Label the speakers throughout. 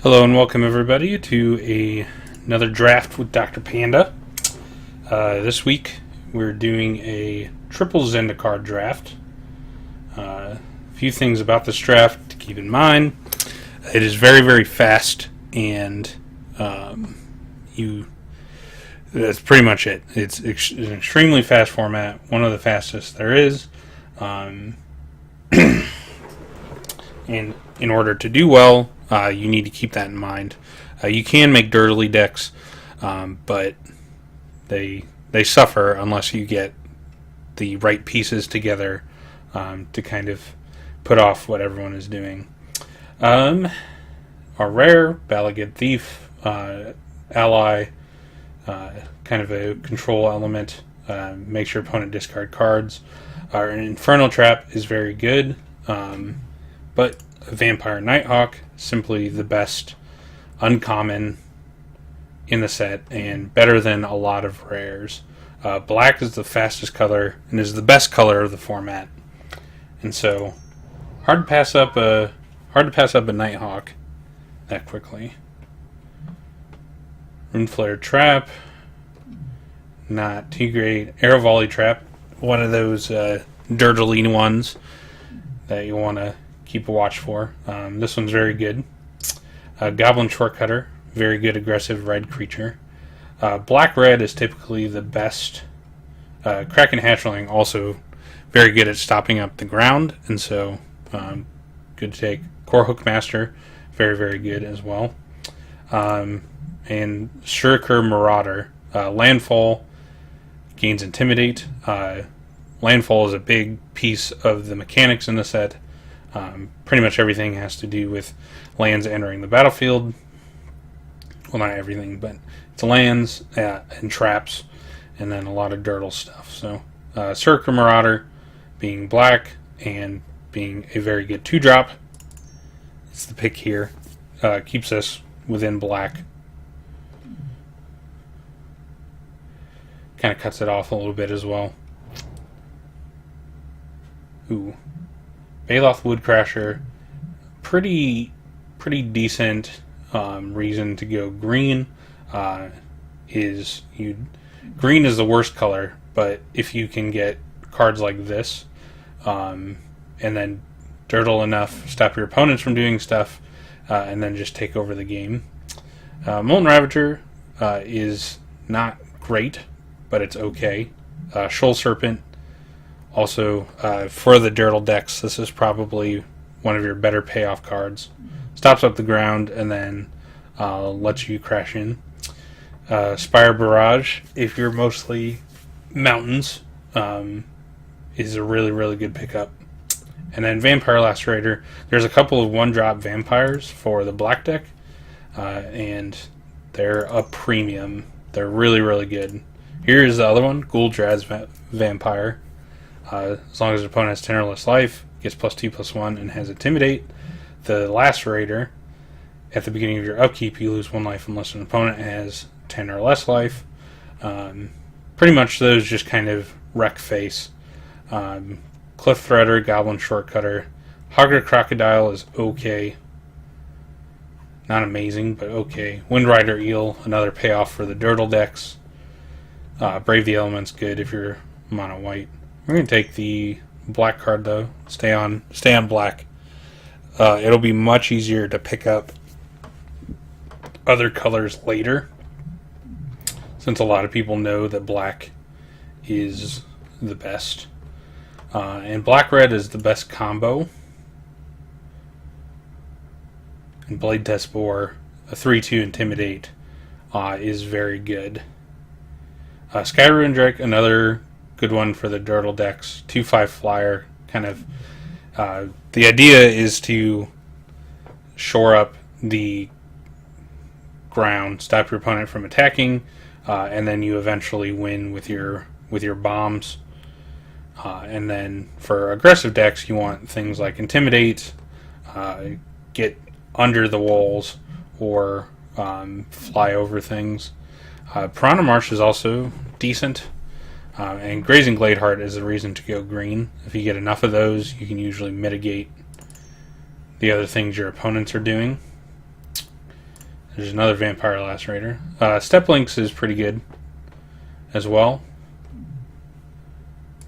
Speaker 1: Hello and welcome everybody to another draft with Dr. Panda. This week we're doing a triple Zendikar draft. A few things about this draft to keep in mind. It is very, very fast, and that's pretty much it. It's an extremely fast format, one of the fastest there is. And in order to do well, you need to keep that in mind. You can make dirtily decks, but they suffer unless you get the right pieces together to kind of put off what everyone is doing. Our rare, Balagid Thief, ally, kind of a control element, makes your opponent discard cards. Our Infernal Trap is very good, but a Vampire Nighthawk, simply the best uncommon in the set and better than a lot of rares. Black is the fastest color and is the best color of the format, and so hard to pass up a Nighthawk that quickly. Runeflare Trap, not too great. Arrow Volley Trap, one of those dirtily ones that you want to keep a watch for. This one's very good. Goblin Shortcutter, very good aggressive red creature. Black-red is typically the best. Kraken Hatchling, also very good at stopping up the ground, and so good to take. Core Hookmaster, very, very good as well. And Shuriker Marauder. Landfall gains Intimidate. Landfall is a big piece of the mechanics in the set. Pretty much everything has to do with lands entering the battlefield. Well, not everything, but it's lands and traps, and then a lot of dirtle stuff. So, Shuriker Marauder being black and being a very good 2-drop. It's the pick here. Keeps us within black. Kind of cuts it off a little bit as well. Ooh. Baloth Woodcrasher, pretty decent reason to go green. Green is the worst color, but if you can get cards like this, and then dirtle enough, stop your opponents from doing stuff, and then just take over the game. Molten Ravager is not great, but it's okay. Shoal Serpent, also, for the dirtle decks, this is probably one of your better payoff cards. Stops up the ground and then lets you crash in. Spire Barrage, if you're mostly mountains, is a really, really good pickup. And then Vampire Lacerator. There's a couple of 1-drop vampires for the black deck, and they're a premium. They're really, really good. Here's the other one, Ghoul-Draz Vampire. As long as the opponent has 10 or less life, gets +2/+1 and has Intimidate. The Lacerator, at the beginning of your upkeep, you lose 1 life unless an opponent has 10 or less life. Pretty much those just kind of wreck face. Cliff Threader, Goblin Shortcutter. Hogger Crocodile is okay. Not amazing, but okay. Windrider Eel, another payoff for the dirtle decks. Brave the Elements, good if you're mono white. We're going to take the black card, though. Stay on black. It'll be much easier to pick up other colors later, since a lot of people know that black is the best. And black-red is the best combo. And Blade Test Boar, a 3/2 Intimidate, is very good. Skyruin Drake, another good one for the dirtle decks. 2/5 flyer, kind of. The idea is to shore up the ground, stop your opponent from attacking, and then you eventually win with your bombs. And then for aggressive decks, you want things like Intimidate, get under the walls, or fly over things. Piranha Marsh is also decent. And Grazing Gladeheart is the reason to go green. If you get enough of those, you can usually mitigate the other things your opponents are doing. There's another Vampire Lacerator. Step Links is pretty good as well.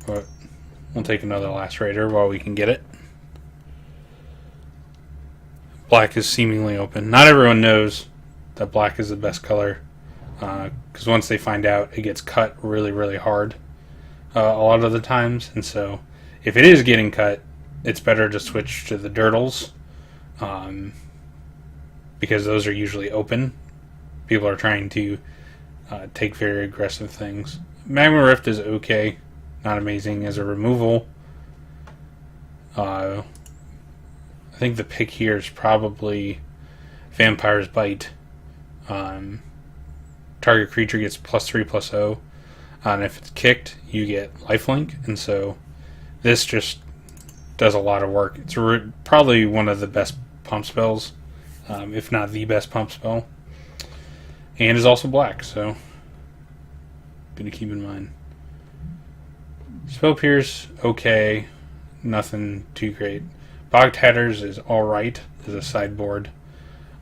Speaker 1: But we'll take another Lacerator while we can get it. Black is seemingly open. Not everyone knows that black is the best color, because once they find out, it gets cut really, really hard a lot of the times. And so if it is getting cut, it's better to switch to the Dirtles, because those are usually open. People are trying to take very aggressive things. Magma Rift is okay, not amazing as a removal. I think the pick here is probably Vampire's Bite. Target creature gets +3/+0, and if it's kicked, you get lifelink. And so this just does a lot of work. It's probably one of the best pump spells, if not the best pump spell, and is also black. So good to keep in mind. Spell Pierce, okay, nothing too great. Bog Tatters is alright as a sideboard,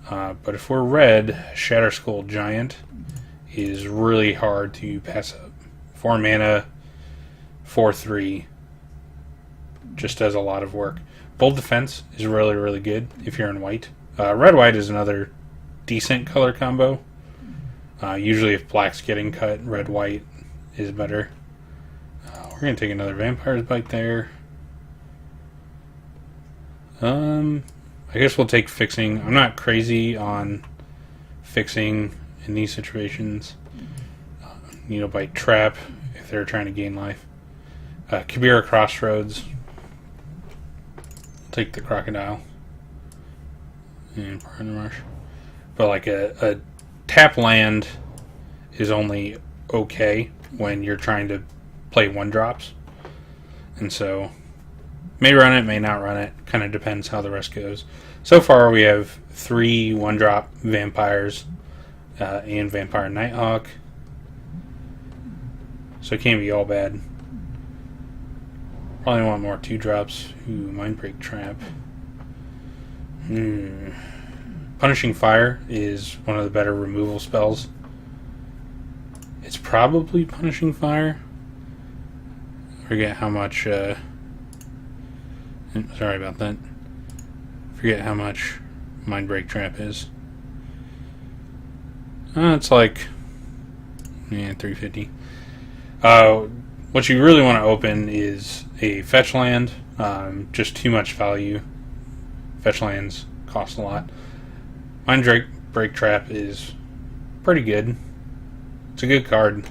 Speaker 1: but if we're red, Shatter Skull Giant is really hard to pass up. 4 mana, 4/3, just does a lot of work. Bold Defense is really, really good if you're in white. Red-white is another decent color combo. Usually if black's getting cut, red-white is better. We're going to take another Vampire's Bite there. I guess we'll take Fixing. I'm not crazy on Fixing in these situations. Bite Trap if they're trying to gain life. Kibera Crossroads. Take the Crocodile. And Panda Marsh. But like a tap land is only okay when you're trying to play 1-drops. And so may run it, may not run it. Kind of depends how the rest goes. So far, we have 3 1-drop vampires and Vampire Nighthawk. So it can't be all bad. Probably want more 2-drops. Ooh, Mindbreak Trap. Punishing Fire is one of the better removal spells. It's probably Punishing Fire. Forget how much... sorry about that. Forget how much Mindbreak Trap is. It's like 350. What you really want to open is a fetch land. Just too much value. Fetch lands cost a lot. Mindbreak Trap is pretty good. It's a good card,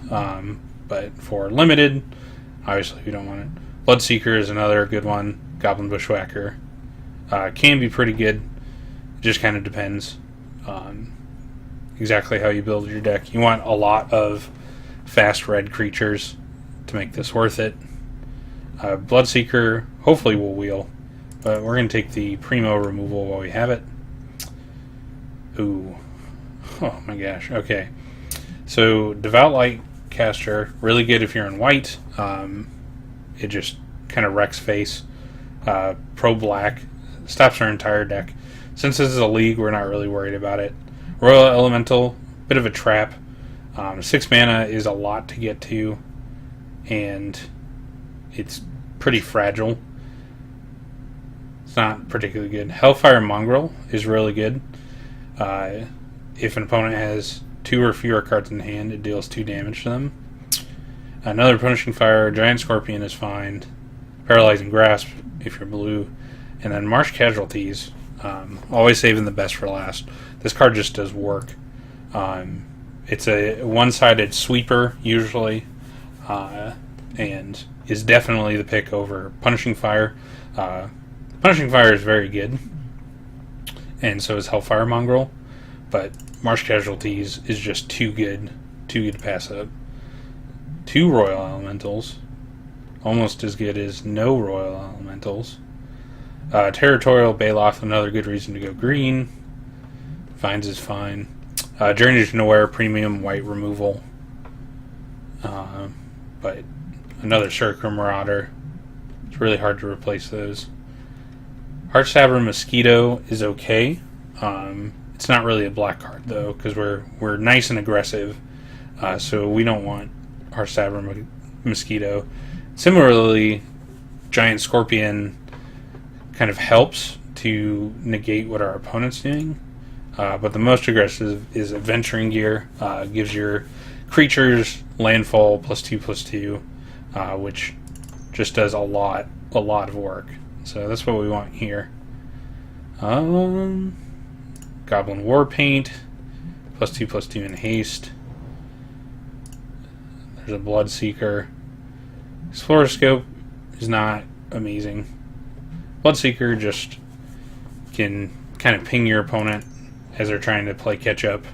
Speaker 1: but for limited, obviously we don't want it. Bloodseeker is another good one. Goblin Bushwhacker can be pretty good. It just kind of depends on exactly how you build your deck. You want a lot of fast red creatures to make this worth it. Bloodseeker hopefully will wheel, but we're going to take the Primo removal while we have it. Ooh. Oh my gosh. Okay. So Devout Light Caster, really good if you're in white. It just kind of wrecks face. Pro Black stops our entire deck. Since this is a league, we're not really worried about it. Royal Elemental, bit of a trap. 6 mana is a lot to get to, and it's pretty fragile. It's not particularly good. Hellfire Mongrel is really good. If an opponent has 2 or fewer cards in hand, it deals 2 damage to them. Another Punishing Fire, Giant Scorpion is fine. Paralyzing Grasp if you're blue. And then Marsh Casualties, always saving the best for last. This card just does work. It's a one-sided sweeper, usually, and is definitely the pick over Punishing Fire. Punishing Fire is very good, and so is Hellfire Mongrel, but Marsh Casualties is just too good to pass up. 2 Royal Elementals, almost as good as no Royal Elementals. Territorial Baloth, another good reason to go green. Vines is fine. Journey to Nowhere, premium white removal. But another Circular Marauder. It's really hard to replace those. Heartsabber Mosquito is okay. It's not really a black card though, because we're nice and aggressive, so we don't want our Saber Mosquito. Similarly, Giant Scorpion kind of helps to negate what our opponent's doing, but the most aggressive is Adventuring Gear. Gives your creatures landfall +2/+2, which just does a lot of work. So that's what we want here. Goblin War Paint, +2/+2 in haste. There's a Bloodseeker. Exploroscope is not amazing. Bloodseeker just can kind of ping your opponent as they're trying to play catch up.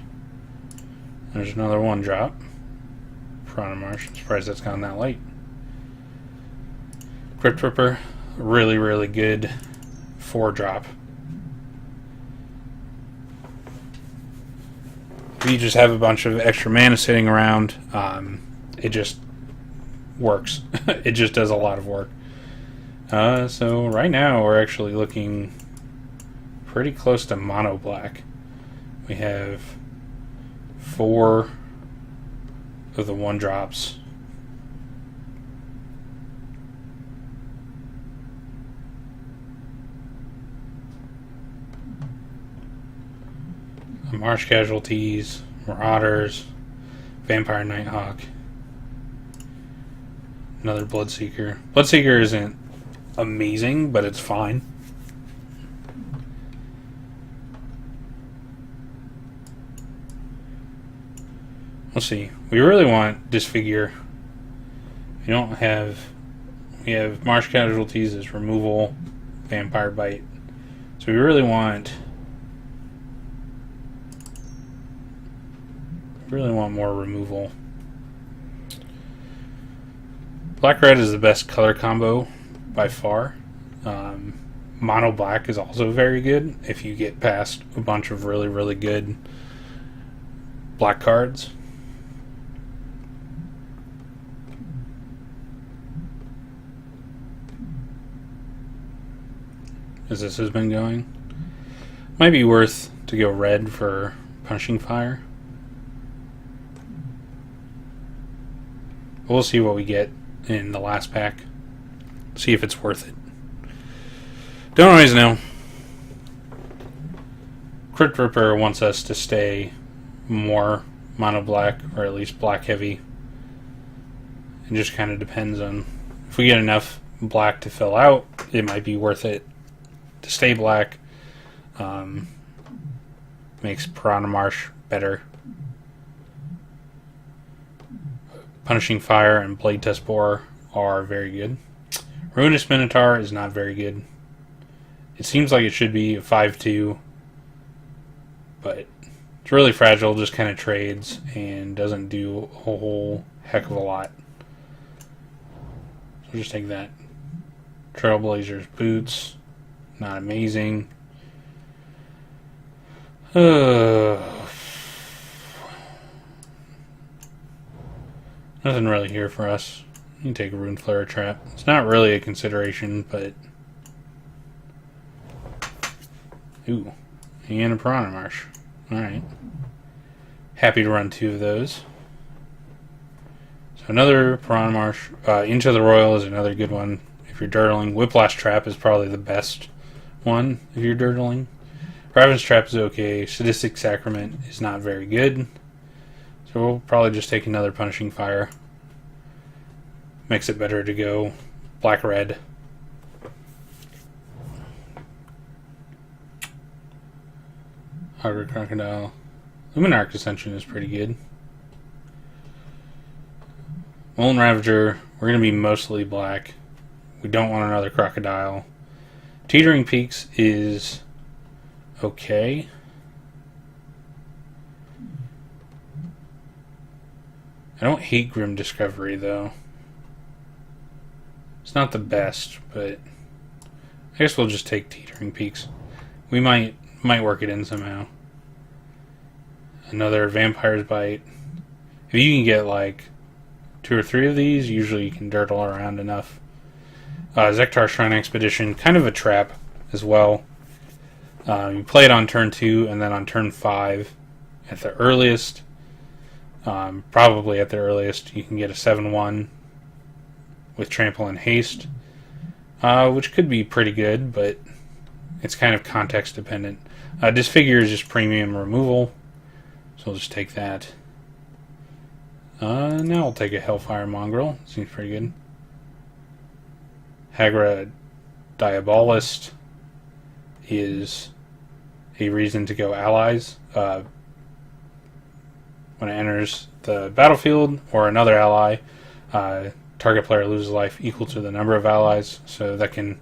Speaker 1: There's another 1-drop. Piranha Marsh. I'm surprised that's gone that late. Crypt Ripper, really, really good 4-drop. If you just have a bunch of extra mana sitting around, it just works. It just does a lot of work. So right now we're actually looking pretty close to mono black. We have 4 of the 1-drops. Marsh Casualties, Marauders, Vampire Nighthawk, another Bloodseeker. Bloodseeker isn't amazing, but it's fine. We'll see. We really want Disfigure. We don't have... We have Marsh Casualties as removal, Vampire Bite. So we really want... more removal. Black-red is the best color combo by far. Mono black is also very good if you get past a bunch of really, really good black cards. As this has been going, might be worth to go red for Punishing Fire. We'll see what we get in the last pack. See if it's worth it. Don't always know. Crypt Ripper wants us to stay more mono black, or at least black heavy. It just kind of depends on if we get enough black to fill out. It might be worth it to stay black. Makes Piranha Marsh better. Punishing Fire and Blade Test Boar are very good. Ruinous Minotaur is not very good. It seems like it should be a 5/2, but it's really fragile, just kind of trades and doesn't do a whole heck of a lot. So we'll just take that. Trailblazers Boots, not amazing. Nothing really here for us. You can take a Rune Flare Trap. It's not really a consideration, but... Ooh. And a Piranha Marsh. Alright. Happy to run 2 of those. So another Piranha Marsh. Into the Royal is another good one if you're dirtling. Whiplash Trap is probably the best one if you're dirtling. Raven's Trap is okay. Sadistic Sacrament is not very good. So we'll probably just take another Punishing Fire. Makes it better to go black-red. Harder Crocodile. Luminarch Ascension is pretty good. Molten Ravager, we're going to be mostly black. We don't want another Crocodile. Teetering Peaks is okay. I don't hate Grim Discovery, though. It's not the best, but I guess we'll just take Teetering Peaks. We might work it in somehow. Another Vampire's Bite. If you can get like 2 or 3 of these, usually you can dirtle around enough. Zektar Shrine Expedition, kind of a trap as well. You play it on turn 2, and then on turn 5, at the earliest, probably at the earliest, you can get a 7/1 with trample and haste, which could be pretty good, but it's kind of context dependent. Disfigure is just premium removal, so we'll just take that. Now we'll take a Hellfire Mongrel. Seems pretty good. Hagra Diabolist is a reason to go allies. When it enters the battlefield or another ally, target player loses life equal to the number of allies, so that can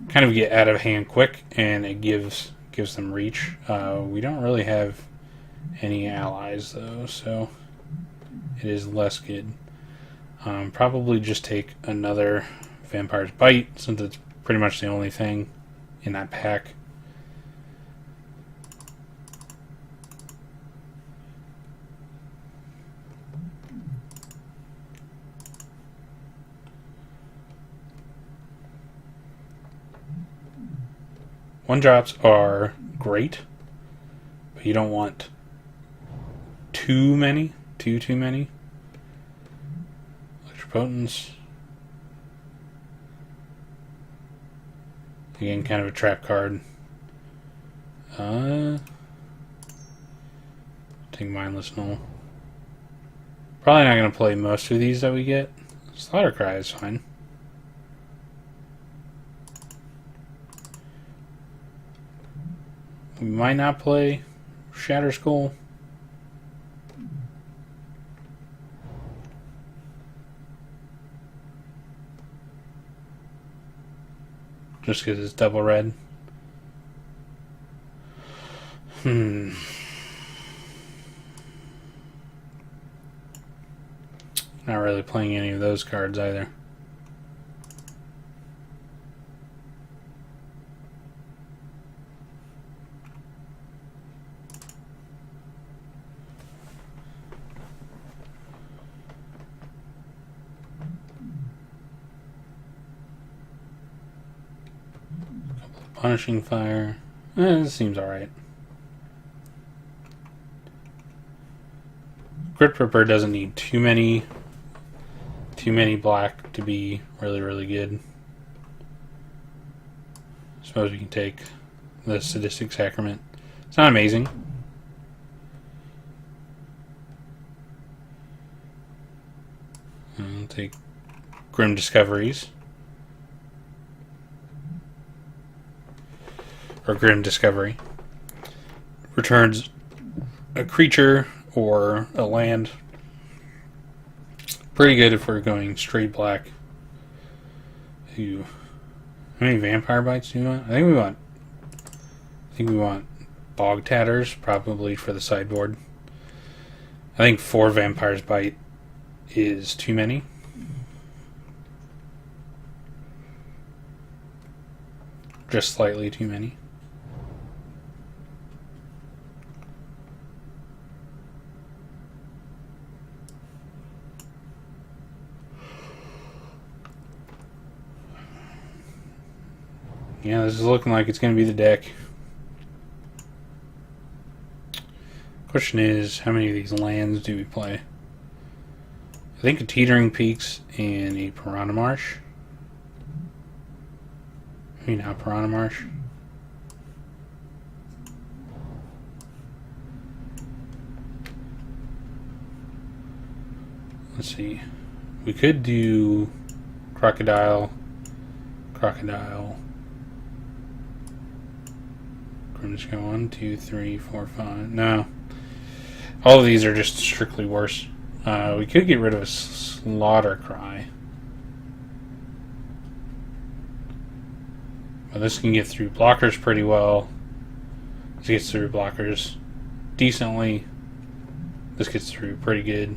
Speaker 1: kind of get out of hand quick, and it gives them reach. We don't really have any allies though, so it is less good. Probably just take another Vampire's Bite, since it's pretty much the only thing in that pack. One drops are great, but you don't want too many. Too many. Electropotence. Again, kind of a trap card. Take Mindless Null. Probably not going to play most of these that we get. Slaughter Cry is fine. We might not play Shatter Skull. Just because it's double red. Not really playing any of those cards either. Punishing Fire. This seems alright. Crypt Ripper doesn't need too many black to be really good. Suppose we can take the Sadistic Sacrament. It's not amazing. I'll take Grim Discoveries. Or Grim Discovery. Returns a creature or a land. Pretty good if we're going straight black. Ooh. How many Vampire Bites do we want? I think we want Bog Tatters, probably for the sideboard. I think 4 Vampire's Bite is too many. Just slightly too many. Yeah, this is looking like it's going to be the deck. Question is, how many of these lands do we play? I think a Teetering Peaks and a Piranha Marsh. Maybe not Piranha Marsh. Let's see. We could do Crocodile. I'm just going 1, 2, 3, 4, 5. No. All of these are just strictly worse. We could get rid of a Slaughter Cry. But this can get through blockers pretty well. This gets through blockers decently. This gets through pretty good.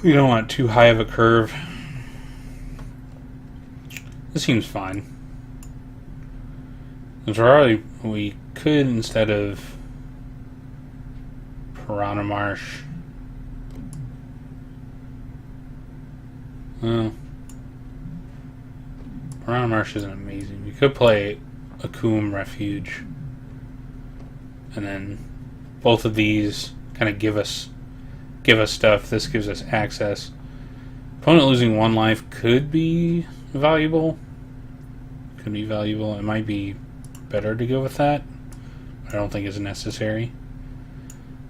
Speaker 1: We don't want too high of a curve. This seems fine. We could, instead of Piranha Marsh, Well, Piranha Marsh isn't amazing. We could play Akum Refuge. And then both of these kind of give us stuff. This gives us access. Opponent losing 1 life could be valuable. It might be better to go with that. I don't think it's necessary.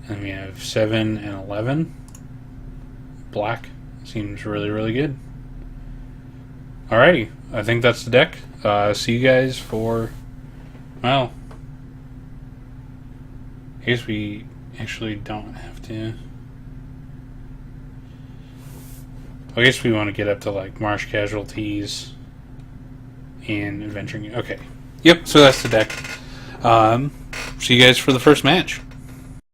Speaker 1: And we have 7 and 11. Black seems really, really good. Alrighty, I think that's the deck. See you guys for, well, I guess we actually don't have to. I guess we want to get up to like Marsh Casualties and Adventuring. Okay. Yep, so that's the deck. See you guys for the first match.